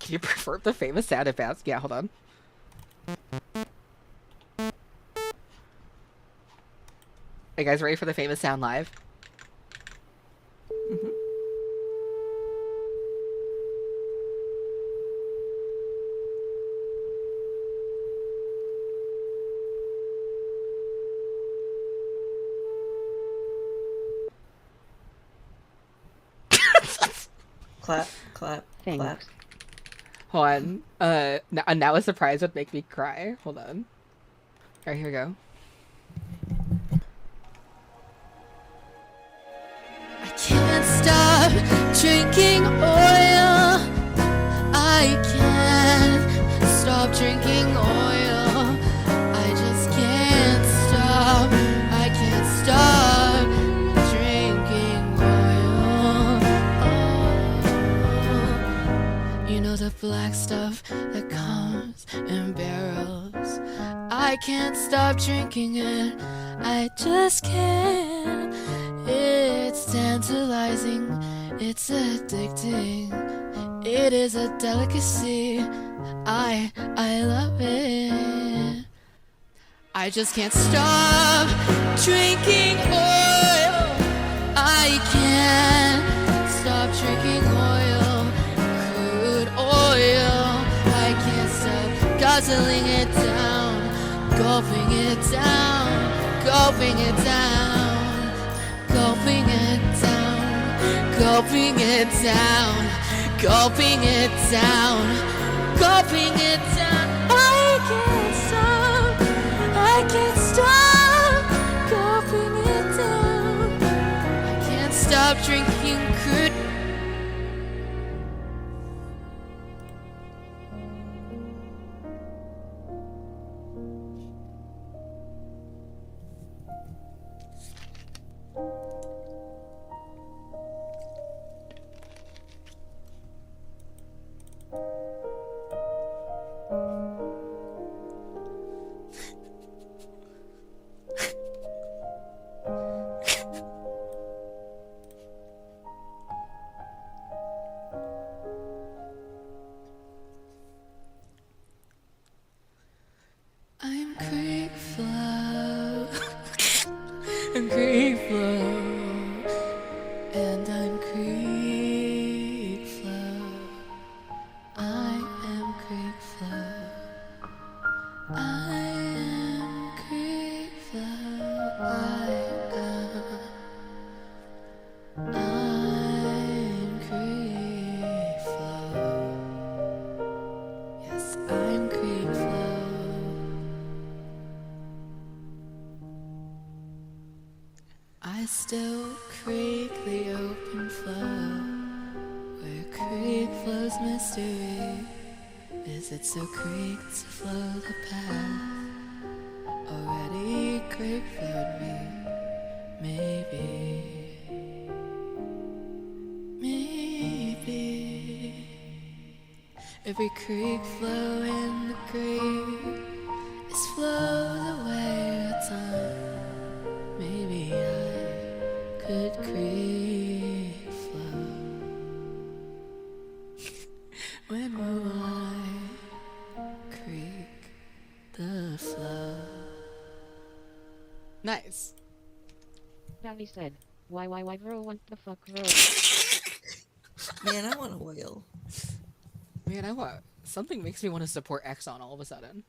Can you perform the famous sound advance? Yeah, hold on. Are you guys ready for the famous sound live? Mm-hmm. Clap, clap, Thanks. clap. Hold on. Now a surprise would make me cry. Hold on. Alright, here we go. I can't stop drinking oil. I can't stop drinking oil. I just can't stop. I can't stop drinking oil. Oh, you know the black stuff that comes in barrels. I can't stop drinking it. I just can't. It's tantalizing, it's addicting, it is a delicacy, I love it. I just can't stop drinking oil. I can't stop drinking oil, crude oil. I can't stop guzzling it down, gulping it down, gulping it down. Gulping it down, gulping it down, gulping it down, gulping it down. I can't stop, I can't stop gulping it down. I can't stop drinking crude. I'm creek flow. I'm creek flow. And I'm creek flow. I am creek flow. I am creek flow. I'm creek flow. Yes, I'm creek flow. I still creak the open flow, where creek flows mystery. Is it so creek to flow the path? Already creek flowed me, maybe, maybe. Every creek flow in the creek is flowed away at time. Maybe I could creek flow. When will I creek the flow? Nice. Daddy said, why, bro, what the fuck, bro? Man, I want oil. Man, something makes me want to support Exxon all of a sudden.